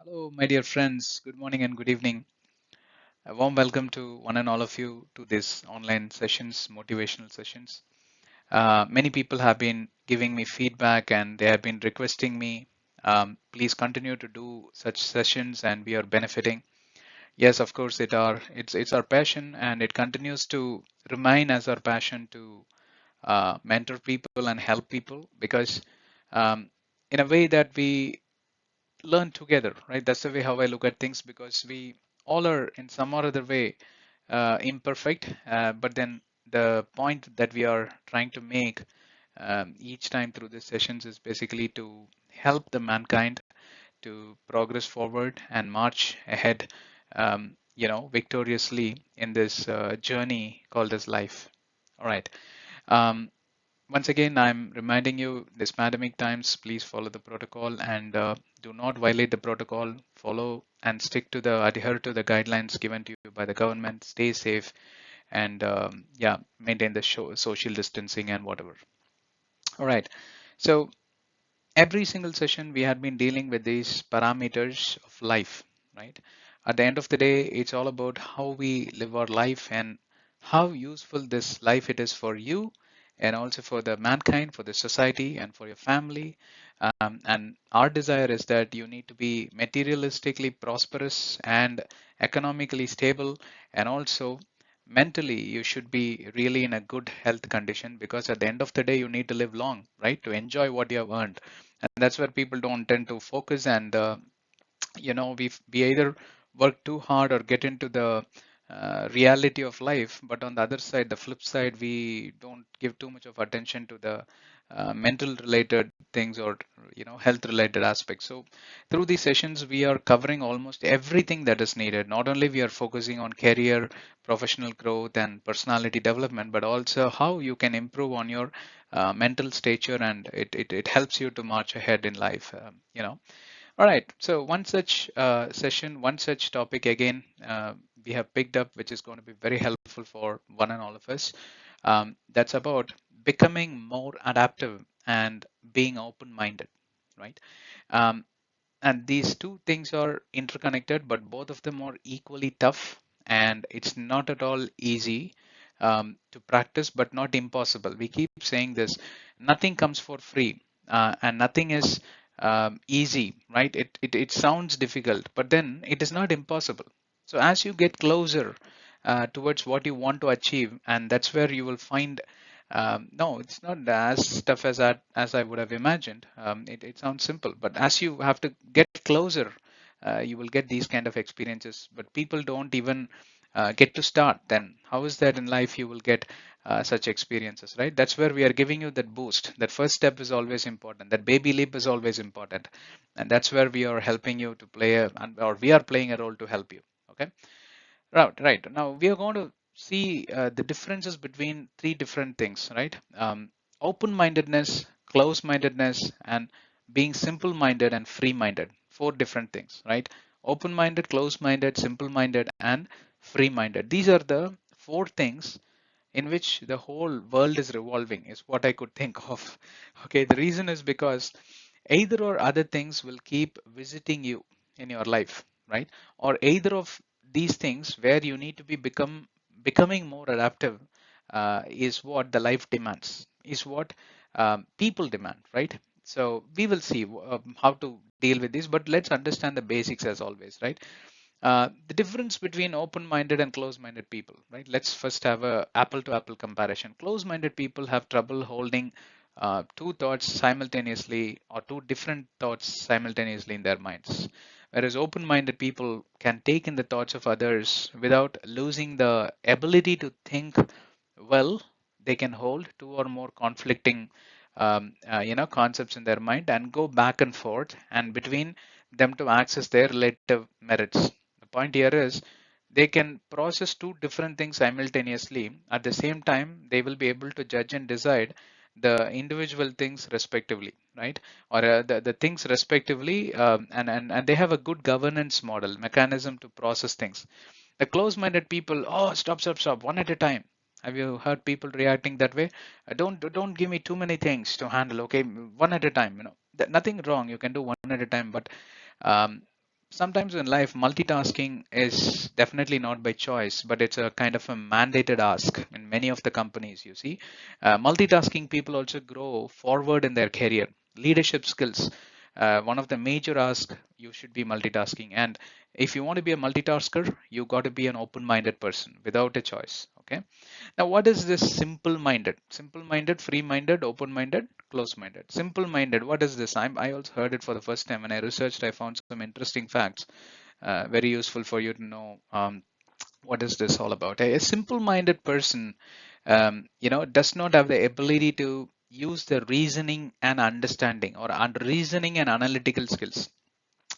Hello, my dear friends. Good morning and good evening. A warm welcome to one and all of you to this online sessions, motivational sessions. Many people have been giving me feedback and they have been requesting me, please continue to do such sessions and we are benefiting. Yes, of course, it's our passion and it continues to remain as our passion to mentor people and help people because um, in a way that we learn together, right? That's the way how I look at things because we all are in some or other way imperfect, but then the point that we are trying to make each time through these sessions is basically to help the mankind to progress forward and march ahead, victoriously in this journey called as life. All right. Um, Once again, I'm reminding you this pandemic times, please follow the protocol and do not violate the protocol. Follow and stick to adhere to the guidelines given to you by the government. Stay safe and yeah, maintain the social distancing and whatever. All right. So every single session we had been dealing with these parameters of life, right? At the end of the day, it's all about how we live our life and how useful this life it is for you and also for the mankind, for the society and for your family. And our desire is that you need to be materialistically prosperous and economically stable, and also mentally you should be really in a good health condition, because at the end of the day you need to live long, right, to enjoy what you have earned. And that's where people don't tend to focus, and we either work too hard or get into the reality of life, but on the other side, the flip side, we don't give too much of attention to the mental related things, or health related aspects. So through these sessions we are covering almost everything that is needed. Not only we are focusing on career, professional growth and personality development, but also how you can improve on your mental stature, and it helps you to march ahead in life. All right, so one such session, one such topic again, we have picked up, which is going to be very helpful for one and all of us. That's about becoming more adaptive and being open-minded, right? Um, and these two things are interconnected, but both of them are equally tough, and it's not at all easy to practice, but not impossible. We keep saying this: nothing comes for free, and nothing is easy, right? It sounds difficult, but then it is not impossible. So as you get closer towards what you want to achieve, and that's where you will find no, it's not as tough as I would have imagined. It sounds simple, but as you have to get closer, you will get these kind of experiences. But people don't even get to start. Then how is that in life? You will get such experiences, right? That's where we are giving you that boost. That first step is always important. That baby leap is always important, and that's where we are helping you to play or we are playing a role to help you. Okay. Right, right. Now we are going to see the differences between three different things, right? Open-mindedness, close-mindedness, and being simple-minded and free-minded. Four different things, right? Open-minded, close-minded, simple-minded, and free-minded. These are the four things in which the whole world is revolving, is what I could think of. Okay, the reason is because either or other things will keep visiting you in your life, right? Or either of these things where you need to becoming more adaptive is what the life demands, is what people demand, right? So we will see how to deal with this, but let's understand the basics as always, right? The difference between open-minded and close-minded people, right? Let's first have a apple-to-apple comparison. Close-minded people have trouble holding two thoughts simultaneously, or two different thoughts simultaneously in their minds. Whereas open-minded people can take in the thoughts of others without losing the ability to think well. They can hold two or more conflicting, concepts in their mind and go back and forth and between them to access their relative merits. The point here is they can process two different things simultaneously. At the same time, they will be able to judge and decide the individual things respectively, right? Or the things respectively, and they have a good governance model mechanism to process things. The close-minded people, oh, stop, one at a time. Have you heard people reacting that way? Don't give me too many things to handle. Okay, one at a time. Nothing wrong. You can do one at a time, but um, sometimes in life, multitasking is definitely not by choice, but it's a kind of a mandated ask in many of the companies. You see, multitasking people also grow forward in their career. Leadership skills, one of the major asks, you should be multitasking. And if you want to be a multitasker, you got to be an open-minded person without a choice. Okay. Now, what is this simple-minded? Simple-minded, free-minded, open-minded, close-minded. Simple-minded, what is this? I also heard it for the first time. When I researched, I found some interesting facts, very useful for you to know. What is this all about? A simple-minded person, does not have the ability to use the reasoning and understanding or reasoning and analytical skills.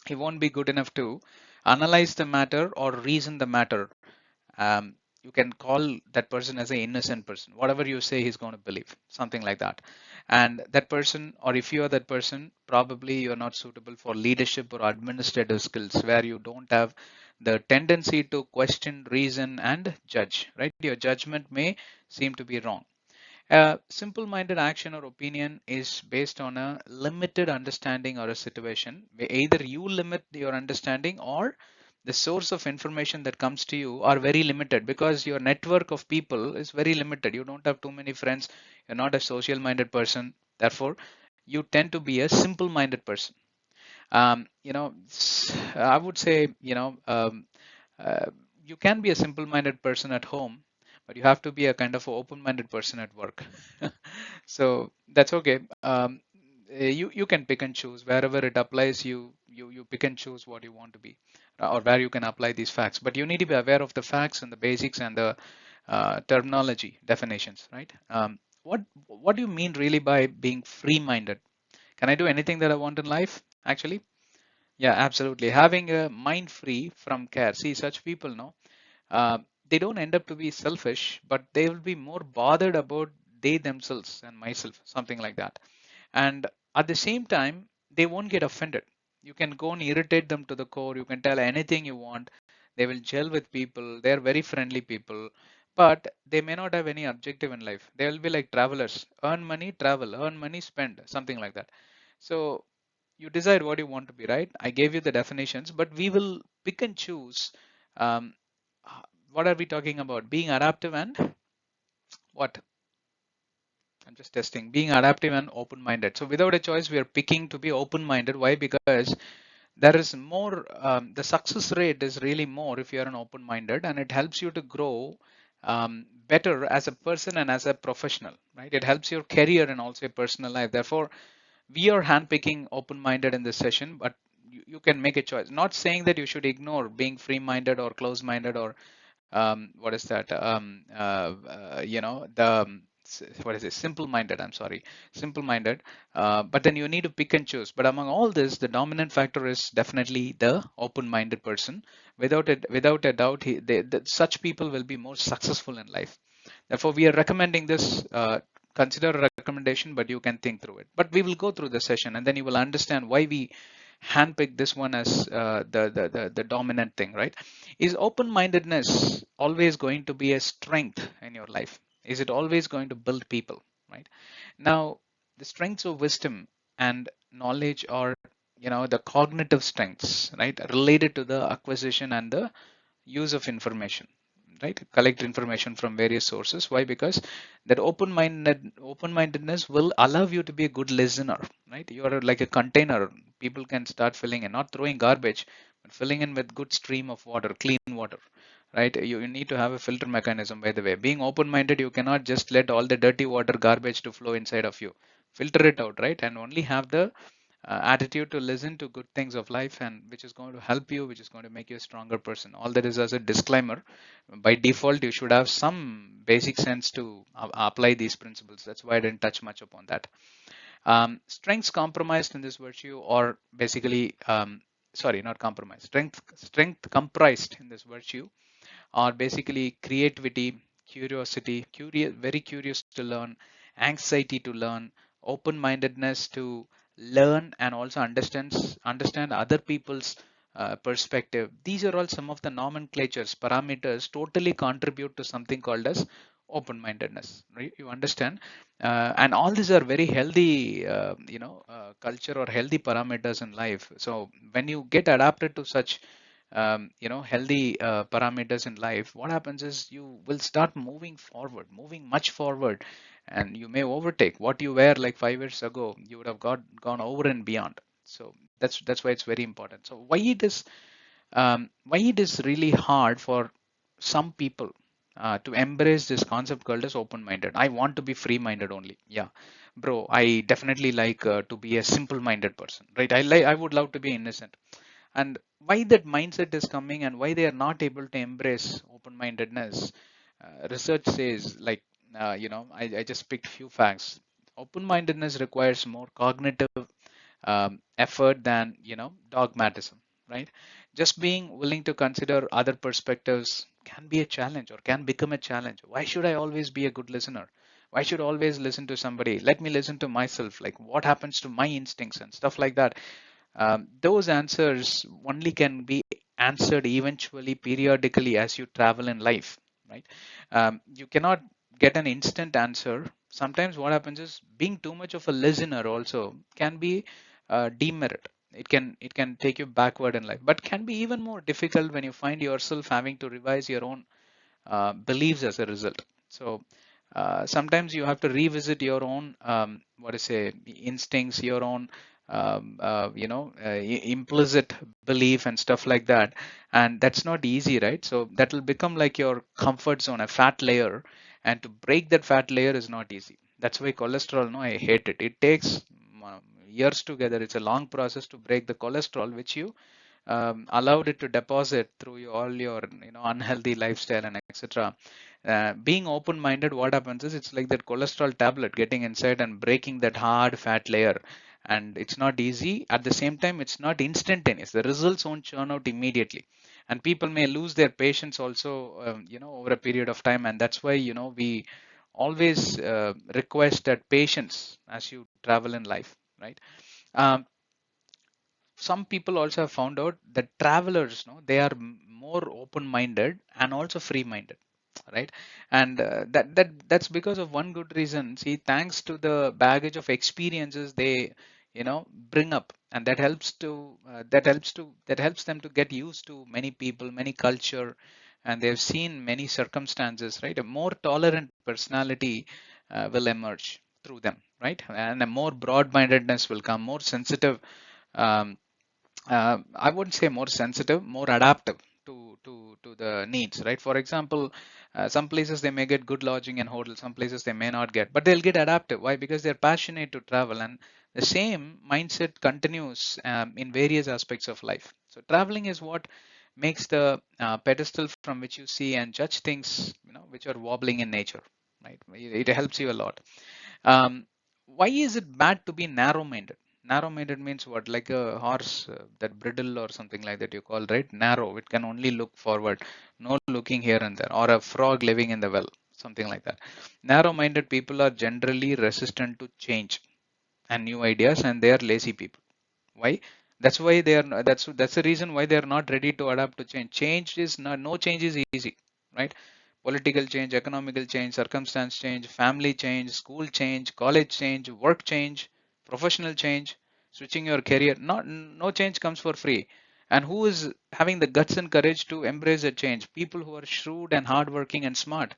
He won't be good enough to analyze the matter or reason the matter. You can call that person as an innocent person. Whatever you say, he's going to believe, something like that. And that person, or if you are that person, probably you're not suitable for leadership or administrative skills, where you don't have the tendency to question, reason, and judge, right? Your judgment may seem to be wrong. Simple-minded action or opinion is based on a limited understanding or a situation where either you limit your understanding or the source of information that comes to you are very limited, because your network of people is very limited. You don't have too many friends. You're not a social-minded person. Therefore, you tend to be a simple-minded person. I would say, uh, you can be a simple-minded person at home, but you have to be a kind of open-minded person at work. So that's okay. You can pick and choose wherever it applies. You pick and choose what you want to be, or where you can apply these facts. But you need to be aware of the facts and the basics and the terminology definitions, right? What do you mean really by being free-minded? Can I do anything that I want in life? Actually, yeah, absolutely. Having a mind free from care. See, such people, no, uh, they don't end up to be selfish, but they will be more bothered about they themselves and myself, something like that. And at the same time, they won't get offended. You can go and irritate them to the core. You can tell anything you want. They will gel with people. They're very friendly people, but they may not have any objective in life. They will be like travelers: earn money, travel; earn money, spend, something like that. So you decide what you want to be, right? I gave you the definitions, but we will pick and choose. um, what are we talking about? Being adaptive and what? I'm just testing. Being adaptive and open-minded. So without a choice, we are picking to be open-minded. Why? Because there is more, the success rate is really more if you are an open-minded, and it helps you to grow better as a person and as a professional, right? It helps your career and also your personal life. Therefore, we are handpicking open-minded in this session, but you can make a choice. Not saying that you should ignore being free-minded or close-minded or what is that? What is it? Simple-minded. I'm sorry, simple-minded. But then you need to pick and choose. But among all this, the dominant factor is definitely the open-minded person. Without a doubt, such people will be more successful in life. Therefore, we are recommending this. Consider a recommendation, but you can think through it. But we will go through the session, and then you will understand why we handpick this one as the dominant thing, right? Is open-mindedness always going to be a strength in your life? Is it always going to build people, right? Now, the strengths of wisdom and knowledge are, the cognitive strengths, right, related to the acquisition and the use of information, right? Collect information from various sources. Why? Because that open-mindedness will allow you to be a good listener, right? You are like a container. People can start filling in, not throwing garbage, but filling in with good stream of water, clean water, right? You need to have a filter mechanism. By the way, being open-minded, you cannot just let all the dirty water, garbage to flow inside of you. Filter it out, right? And only have the attitude to listen to good things of life, and which is going to help you, which is going to make you a stronger person. All that is as a disclaimer. By default, you should have some basic sense to apply these principles. That's why I didn't touch much upon that. Strengths compromised in this virtue, or basically, sorry, not compromised. Strength comprised in this virtue are basically creativity, curiosity, very curious to learn, anxiety to learn, open-mindedness to learn, and also understand other people's perspective. These are all some of the nomenclatures, parameters totally contribute to something called as open-mindedness, right? You understand, and all these are very healthy, culture or healthy parameters in life. So when you get adapted to such, healthy parameters in life, what happens is you will start moving forward, moving much forward, and you may overtake what you were like 5 years ago. You would have gone over and beyond. So that's why it's very important. So why it is really hard for some people to embrace this concept called as open-minded. I want to be free-minded only. Yeah, bro, I definitely like to be a simple-minded person, right? I would love to be innocent. And why that mindset is coming and why they are not able to embrace open-mindedness, research says, like, I just picked few facts. Open-mindedness requires more cognitive effort than dogmatism, right? Just being willing to consider other perspectives can be a challenge or can become a challenge. Why should I always be a good listener? Why should I always listen to somebody? Let me listen to myself, like what happens to my instincts and stuff like that. Those answers only can be answered eventually, periodically, as you travel in life, right? You cannot get an instant answer. Sometimes what happens is being too much of a listener also can be demerit. It can take you backward in life, but can be even more difficult when you find yourself having to revise your own beliefs as a result. So sometimes you have to revisit your own what I say instincts, your own implicit belief and stuff like that, and that's not easy, right? So that will become like your comfort zone, a fat layer, and to break that fat layer is not easy. That's why cholesterol, no, I hate it. It takes years together. It's a long process to break the cholesterol, which you allowed it to deposit through all your unhealthy lifestyle and etc. Being open-minded, what happens is it's like that cholesterol tablet getting inside and breaking that hard fat layer, and it's not easy. At the same time, it's not instantaneous. The results won't churn out immediately, and people may lose their patience also over a period of time. And that's why we always request that patience as you travel in life, right? um, some people also have found out that travelers, no, they are more open-minded and also free-minded, right? And that's because of one good reason. See, thanks to the baggage of experiences they bring up, and that helps them to get used to many people, many culture, and they've seen many circumstances, right? A more tolerant personality will emerge through them, right? And a more broad-mindedness will come, more sensitive, um, I wouldn't say more sensitive, more adaptive to the needs, right? For example, some places they may get good lodging and hotel, some places they may not get, but they'll get adaptive. Why? Because they're passionate to travel, and the same mindset continues in various aspects of life. So traveling is what makes the pedestal from which you see and judge things, which are wobbling in nature, right? It helps you a lot. um, why is it bad to be narrow-minded? Narrow-minded means what? Like a horse that bridle or something like that you call, right? Narrow. It can only look forward, no looking here and there. Or a frog living in the well, something like that. Narrow-minded people are generally resistant to change and new ideas, and they are lazy people. Why? That's why they are. That's the reason why they are not ready to adapt to change. Change is not. No change is easy, right? Political change, economical change, circumstance change, family change, school change, college change, work change, professional change, switching your career. Not no change comes for free. And who is having the guts and courage to embrace a change? People who are shrewd and hardworking and smart.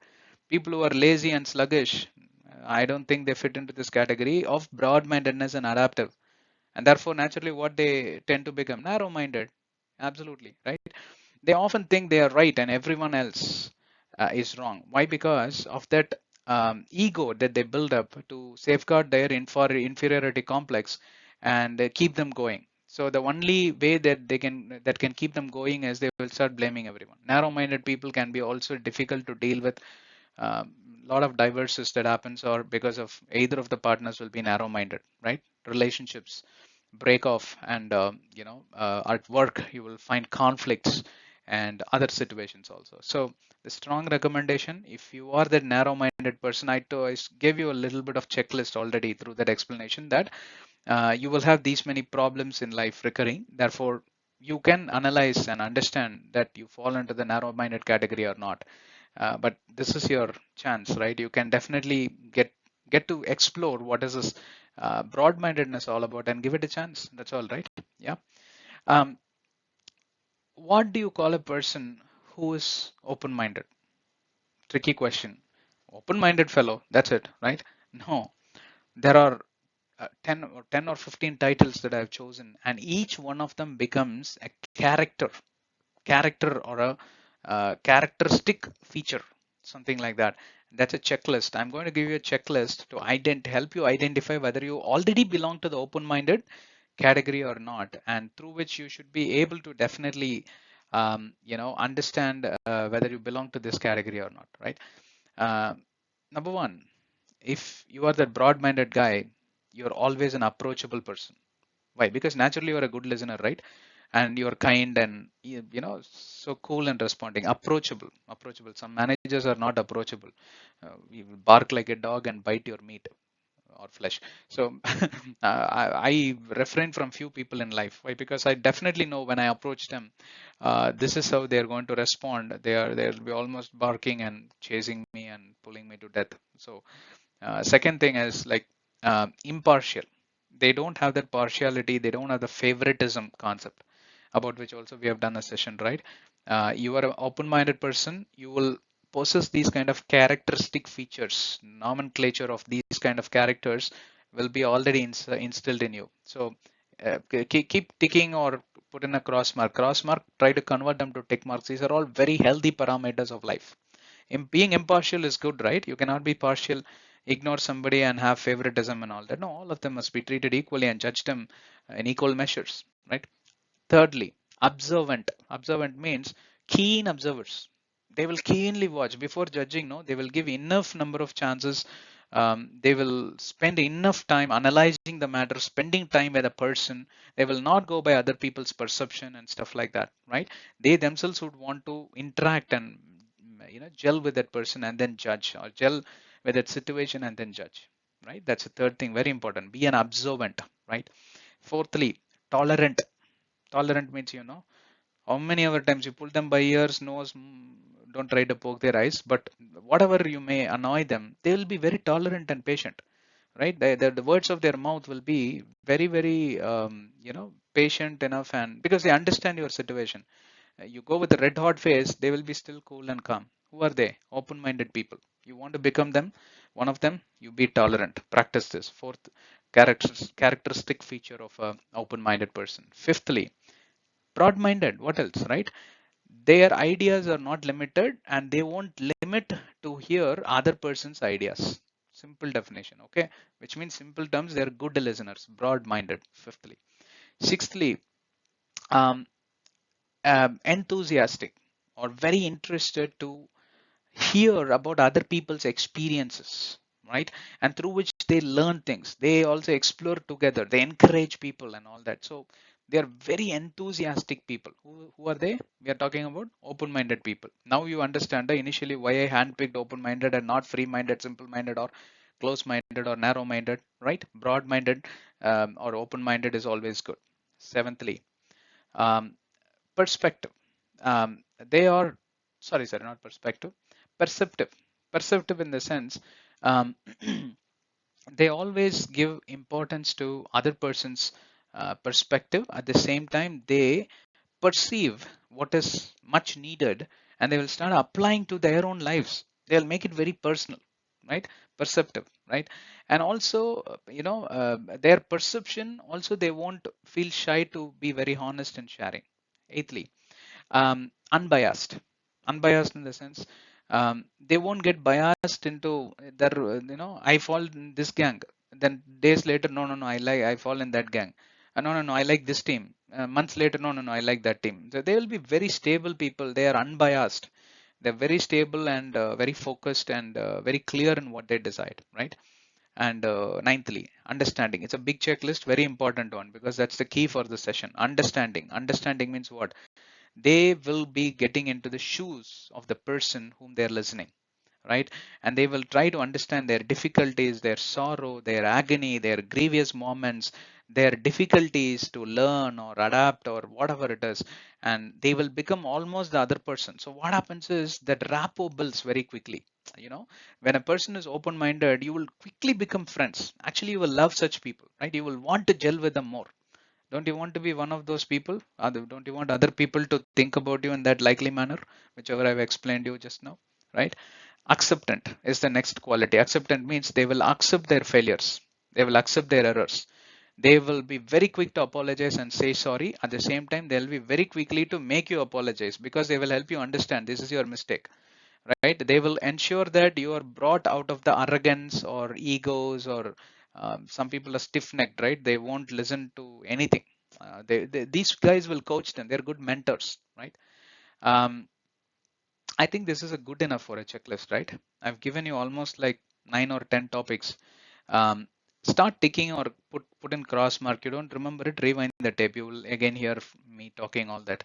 People who are lazy and sluggish. I don't think they fit into this category of broad-mindedness and adaptive, and therefore naturally what they tend to become narrow-minded. Absolutely right. They often think they are right and everyone else is wrong. Why? Because of that ego that they build up to safeguard their inferiority complex and keep them going. So the only way that can keep them going is they will start blaming everyone. Narrow-minded people can be also difficult to deal with. A lot of diverses that happens, or because of either of the partners will be narrow-minded, right? Relationships break off, and at work you will find conflicts and other situations also. So the strong recommendation, if you are that narrow-minded person, I gave you a little bit of checklist already through that explanation, that you will have these many problems in life recurring. Therefore, you can analyze and understand that you fall into the narrow-minded category or not. but this is your chance, right? You can definitely get to explore what is this broad-mindedness all about and give it a chance. That's all, right? Yeah. Um, what do you call a person who is open-minded? Tricky question. Open-minded fellow. That's it, right? No, there are 10 or 15 titles that I've chosen, and each one of them becomes a character or a characteristic feature, something like that. That's a checklist. I'm going to give you a checklist to help you identify whether you already belong to the open-minded category or not, and through which you should be able to definitely understand whether you belong to this category or not, right? uh, Number one, if you are that broad-minded guy, you're always an approachable person. Why? Because naturally you're a good listener, right? And you're kind and so cool and responding, approachable. Some managers are not approachable. You will bark like a dog and bite your meat or flesh. So I refrain from few people in life. Why? Because I definitely know when I approach them, this is how they're going to respond. They'll be almost barking and chasing me and pulling me to death. So second thing is like impartial. They don't have that partiality. They don't have the favoritism concept, about which also we have done a session, right? You are an open-minded person. You will possess these kind of characteristic features. Nomenclature of these kind of characters will be already instilled in you. So keep ticking or put in a cross mark. Cross mark. Try to convert them to tick marks. These are all very healthy parameters of life. Being impartial is good, right? You cannot be partial, ignore somebody and have favoritism and all that. No, all of them must be treated equally and judge them in equal measures, right? Thirdly, observant. Observant means keen observers. They will keenly watch before judging. No, they will give enough number of chances. They will spend enough time analyzing the matter, spending time with a person. They will not go by other people's perception and stuff like that, right? They themselves would want to interact and gel with that person and then judge, or gel with that situation and then judge, right? That's the third thing, very important. Be an observant, right? Fourthly, tolerant. Tolerant means how many other times you pull them by ears, nose, don't try to poke their eyes, but whatever you may annoy them, they will be very tolerant and patient, right? The words of their mouth will be very, very, patient enough, and because they understand your situation. You go with a red hot face, they will be still cool and calm. Who are they? Open-minded people. You want to become them, one of them, you be tolerant. Practice this. Fourth characteristic feature of a open-minded person. Fifthly, broad-minded. What else, right? Their ideas are not limited and they won't limit to hear other person's ideas. Simple definition, okay? Which means simple terms, they're good listeners, broad-minded. Fifthly. Sixthly, um, enthusiastic or very interested to hear about other people's experiences, right? And through which they learn things. They also explore together. They encourage people and all that. So they are very enthusiastic people. Who are they? We are talking about open-minded people. Now you understand initially why I handpicked open-minded and not free-minded, simple-minded, or close-minded or narrow-minded, right? Broad-minded or open-minded is always good. Seventhly, um, perspective. They are, sorry, not perspective, perceptive. Perceptive in the sense, um, they always give importance to other person's perspective. At the same time, they perceive what is much needed and they will start applying to their own lives. They'll make it very personal, right? Perceptive, right? And also, their perception, also they won't feel shy to be very honest in sharing. Eighthly, unbiased. Unbiased in the sense, they won't get biased into their, I fall in this gang. Then days later, no, I fall in that gang. No, I like this team. Months later, no, I like that team. So they will be very stable people. They are unbiased. They're very stable and very focused and very clear in what they decide, right? And ninthly, understanding. It's a big checklist, very important one because that's the key for the session. Understanding. Understanding means what? They will be getting into the shoes of the person whom they're listening, right? And they will try to understand their difficulties, their sorrow, their agony, their grievous moments, their difficulties to learn or adapt or whatever it is, and they will become almost the other person. So what happens is that rapport builds very quickly. You know, when a person is open-minded, you will quickly become friends. Actually, you will love such people, right? You will want to gel with them more. Don't you want to be one of those people? Don't you want other people to think about you in that likely manner, whichever I've explained you just now, right? Acceptant is the next quality. Acceptant means they will accept their failures. They will accept their errors. They will be very quick to apologize and say sorry. At the same time, they'll be very quickly to make you apologize because they will help you understand this is your mistake, right? They will ensure that you are brought out of the arrogance or egos or some people are stiff-necked, right? They won't listen to anything. These guys will coach them. They're good mentors, right? Um, I think this is a good enough for a checklist, right? I've given you almost like 9 or 10 topics. Um, Start ticking or put in cross mark. You don't remember it, rewind the tape. You will again hear me talking all that.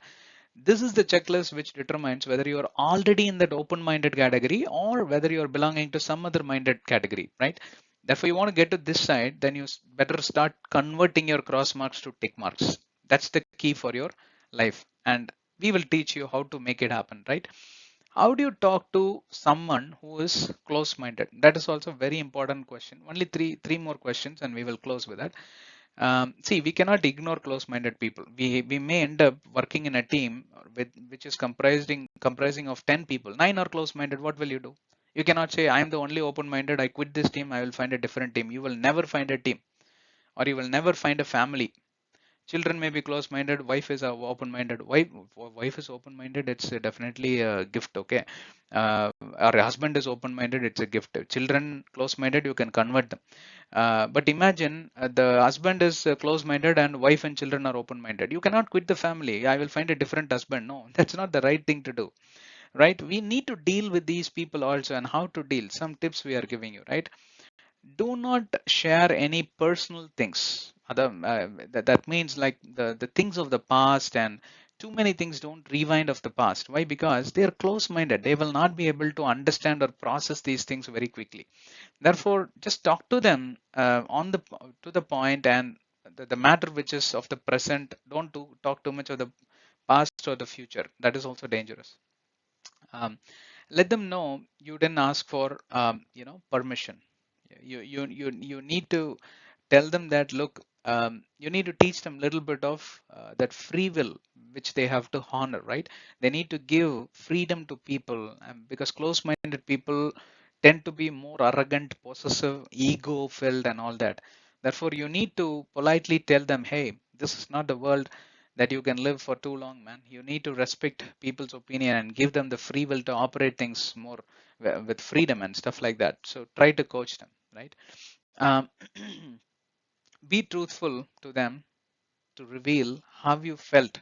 This is the checklist which determines whether you are already in that open-minded category or whether you are belonging to some other minded category, right? Therefore, you want to get to this side, then you better start converting your cross marks to tick marks. That's the key for your life. And we will teach you how to make it happen, right? How do you talk to someone who is close-minded? That is also a very important question. Only three more questions and we will close with that. See, we cannot ignore close-minded people. We may end up working in a team which is comprising of 10 people. 9 are close-minded. What will you do? You cannot say I am the only open-minded. I quit this team. I will find a different team. You will never find a team, or you will never find a family. Children may be close-minded. Wife is open-minded. Wife is open-minded. It's definitely a gift. Okay, or husband is open-minded. It's a gift. Children close-minded. You can convert them. But imagine the husband is close-minded and wife and children are open-minded. You cannot quit the family. I will find a different husband. No, that's not the right thing to do, right? We need to deal with these people also, and how to deal. Some tips we are giving you, right? Do not share any personal things. That means like the things of the past, and too many things. Don't rewind of the past. Why? Because they are close-minded. They will not be able to understand or process these things very quickly. Therefore, just talk to them on the to the point, and the matter which is of the present. Don't talk too much of the past or the future. That is also dangerous. Um, let them know you didn't ask for permission. You need to tell them that, look, you need to teach them a little bit of that free will which they have to honor, right? They need to give freedom to people, because close-minded people tend to be more arrogant, possessive, ego filled and all that. Therefore, you need to politely tell them, hey, this is not the world that you can live for too long, man. You need to respect people's opinion and give them the free will to operate things more with freedom and stuff like that. So try to coach them, right? um, be truthful to them to reveal how you felt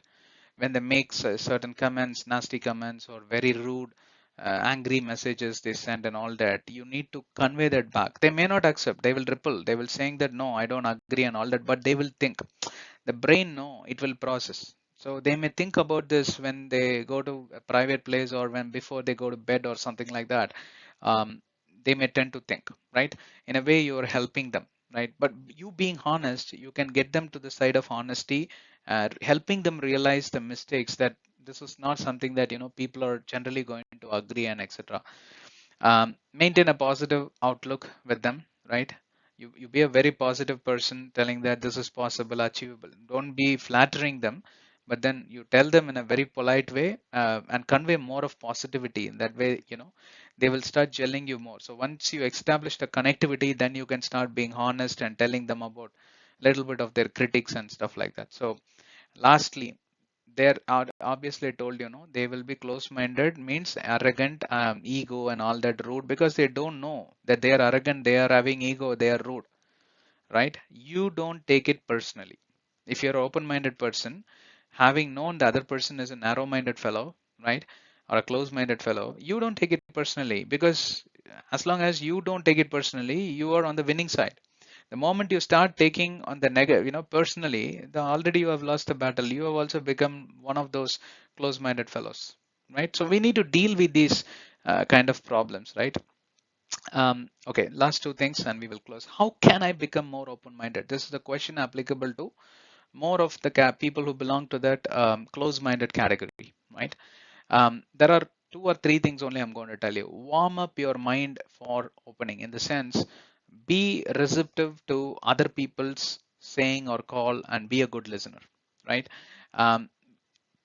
when they make certain comments, nasty comments, or very rude, angry messages they send and all that. You need to convey that back. They may not accept. They will repel. They will saying that no, I don't agree and all that. But they will think. The brain, no, it will process. So they may think about this when they go to a private place or when before they go to bed or something like that. Um, they may tend to think, right? In a way, you are helping them, right? But you being honest, you can get them to the side of honesty, helping them realize the mistakes, that this is not something that people are generally going to agree and etc. Maintain a positive outlook with them, right? You be a very positive person, telling that this is possible, achievable. Don't be flattering them, but then you tell them in a very polite way, and convey more of positivity. In that way, they will start gelling you more. So once you establish the connectivity, then you can start being honest and telling them about a little bit of their critics and stuff like that. So lastly, they're obviously told, they will be close-minded means arrogant, ego and all that, rude, because they don't know that they are arrogant, they are having ego, they are rude, right? You don't take it personally. If you're an open-minded person, having known the other person is a narrow-minded fellow, right, or a close-minded fellow, you don't take it personally, because as long as you don't take it personally, you are on the winning side. The moment you start taking on the negative, personally, already you have lost the battle. You have also become one of those close-minded fellows, right? So we need to deal with these kind of problems, right? Okay, last two things and we will close. How can I become more open-minded? This is the question applicable to more of the people who belong to that close-minded category, right? There are two or three things only I'm going to tell you. Warm up your mind for opening, in the sense, be receptive to other people's saying or call and be a good listener, right? Um,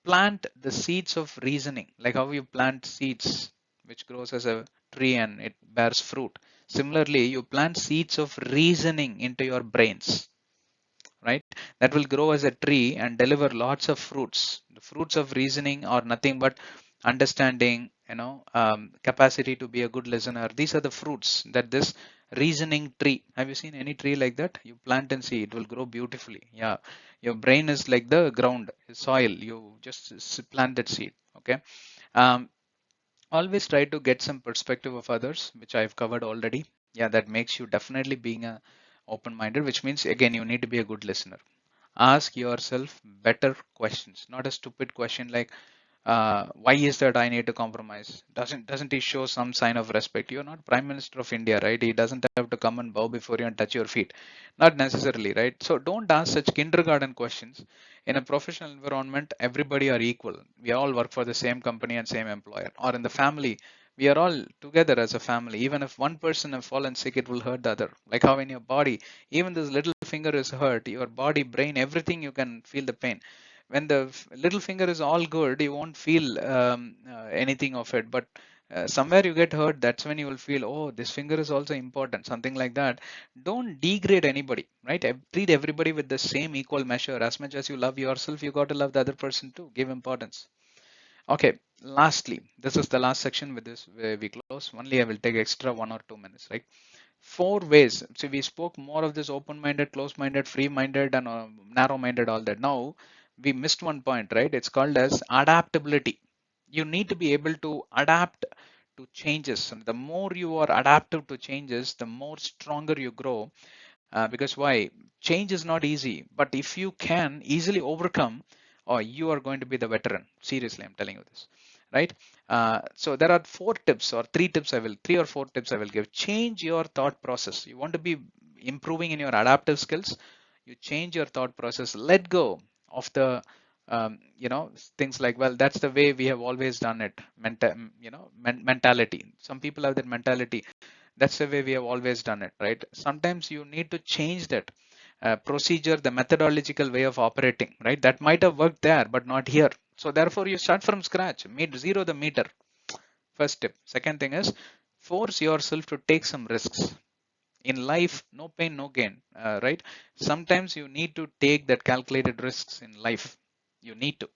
Plant the seeds of reasoning, like how you plant seeds which grows as a tree and it bears fruit. Similarly, you plant seeds of reasoning into your brains, right? That will grow as a tree and deliver lots of fruits. The fruits of reasoning are nothing but understanding, capacity to be a good listener. These are the fruits that this reasoning tree. Have you seen any tree like that? You plant and see, it will grow beautifully. Yeah, your brain is like the ground, soil. You just plant that seed. Okay. Um, Always try to get some perspective of others, which I've covered already. Yeah, that makes you definitely being a open-minded, which means again you need to be a good listener. Ask yourself better questions, not a stupid question like why is that I need to compromise? Doesn't he show some sign of respect? You're not Prime Minister of India, right? He doesn't have to come and bow before you and touch your feet. Not necessarily, right? So don't ask such kindergarten questions. In a professional environment, everybody are equal. We all work for the same company and same employer. Or in the family, we are all together as a family. Even if one person have fallen sick, it will hurt the other. Like how in your body, even this little finger is hurt, your body, brain, everything, you can feel the pain. When the little finger is all good, you won't feel anything of it, but somewhere you get hurt, that's when you will feel, oh, this finger is also important, something like that. Don't degrade anybody, right? Treat everybody with the same equal measure. As much as you love yourself, you got to love the other person too. Give importance. Okay, lastly, this is the last section. With this we close. Only I will take extra 1 or 2 minutes, right? Four ways. So we spoke more of this open-minded, close-minded, free-minded, and narrow-minded, all that. Now we missed one point, right? It's called as adaptability. You need to be able to adapt to changes. And the more you are adaptive to changes, the more stronger you grow. Because why? Change is not easy, but if you can easily overcome, or you are going to be the veteran. Seriously, I'm telling you this, right? So there are three or four tips I will give. Change your thought process. You want to be improving in your adaptive skills. You change your thought process. Let go of the things like, well, that's the way we have always done it. Mentality. Some people have that mentality, that's the way we have always done it, right? Sometimes you need to change that procedure, the methodological way of operating, right? That might have worked there, but not here. So therefore, you start from scratch, zero the meter. First tip. Second thing is, force yourself to take some risks. In life, no pain, no gain, right? Sometimes you need to take that calculated risks in life. You need to.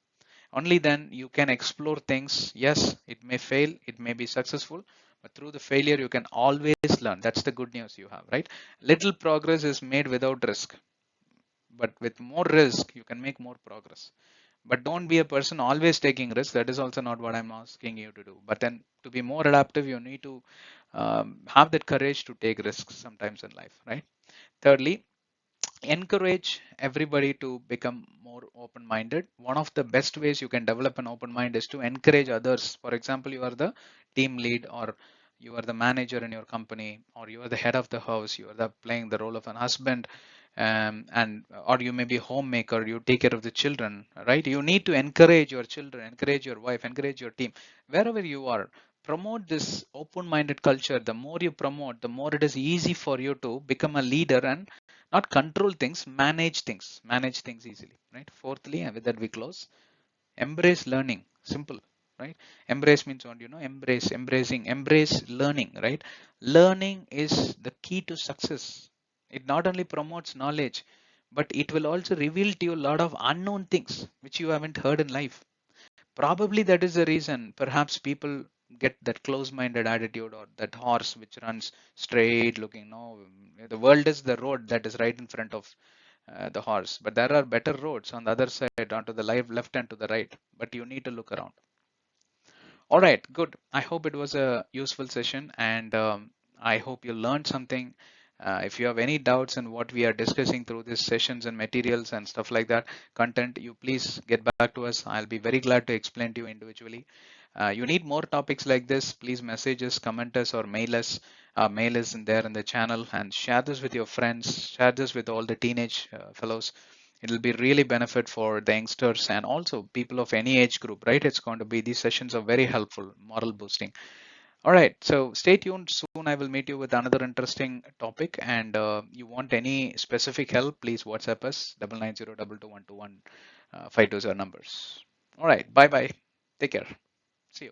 Only then you can explore things. Yes, it may fail, it may be successful, but through the failure, you can always learn. That's the good news you have, right? Little progress is made without risk, but with more risk, you can make more progress. But don't be a person always taking risks. That is also not what I'm asking you to do. But then to be more adaptive, you need to have that courage to take risks sometimes in life, right? Thirdly, encourage everybody to become more open-minded. One of the best ways you can develop an open mind is to encourage others. For example, you are the team lead, or you are the manager in your company, or you are the head of the house, you are playing the role of an husband, and or you may be a homemaker, you take care of the children, right? You need to encourage your children, encourage your wife, encourage your team, wherever you are. Promote this open-minded culture. The more you promote, the more it is easy for you to become a leader and not control things, manage things easily, right? Fourthly, and with that we close, embrace learning. Simple, right? Embrace means what? Embrace learning, right? Learning is the key to success. It not only promotes knowledge, but it will also reveal to you a lot of unknown things which you haven't heard in life. Probably that is the reason perhaps people get that close-minded attitude, or that horse which runs straight looking. No, the world is the road that is right in front of the horse, but there are better roads on the other side, onto the left and to the right, but you need to look around. All right, good. I hope it was a useful session, and I hope you learned something. If you have any doubts on what we are discussing through these sessions and materials and stuff like that, content, you please get back to us. I'll be very glad to explain to you individually. You need more topics like this, please message us, comment us, or mail us. Mail is in there in the channel, and share this with your friends, share this with all the teenage fellows. It'll be really benefit for the youngsters and also people of any age group, right? It's going to be, these sessions are very helpful, moral boosting. All right, so stay tuned. Soon I will meet you with another interesting topic. And you want any specific help, please WhatsApp us 990222121. 520 numbers. All right, bye bye. Take care. See you.